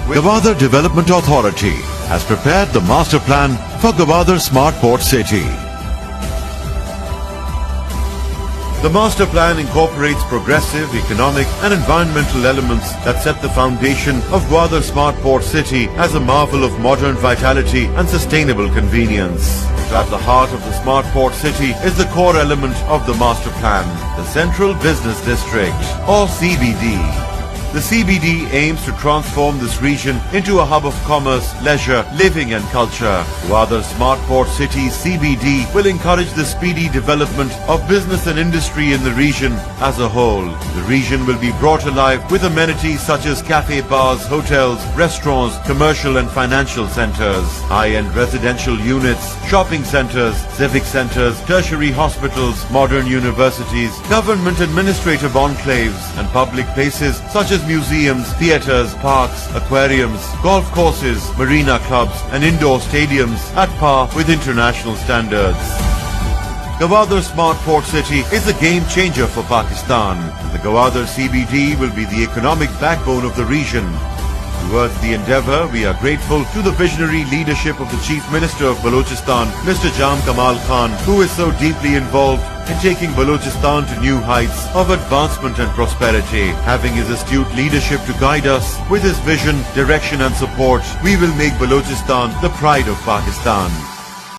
Gwadar Development Authority has prepared the master plan for Gwadar Smart Port City. The master plan incorporates progressive economic and environmental elements that set the foundation of Gwadar Smart Port City as a marvel of modern vitality and sustainable convenience. At the heart of the Smart Port City is the core element of the master plan, the Central Business District, or CBD. The CBD aims to transform this region into a hub of commerce, leisure, living and culture. Gwadar Smart Port City CBD will encourage the speedy development of business and industry in the region as a whole. The region will be brought alive with amenities such as cafe, bars, hotels, restaurants, commercial and financial centers, high-end residential units, shopping centers, civic centers, tertiary hospitals, modern universities, government administrative enclaves and public places such as museums, theatres, parks, aquariums, golf courses, marina clubs and indoor stadiums at par with international standards. Gwadar Smart Port City is a game changer for Pakistan. The Gwadar CBD will be the economic backbone of the region. Towards the endeavour, we are grateful to the visionary leadership of the Chief Minister of Balochistan, Mr. Jam Kamal Khan, who is so deeply involved in taking Balochistan to new heights of advancement and prosperity. Having his astute leadership to guide us, with his vision, direction and support, we will make Balochistan the pride of Pakistan.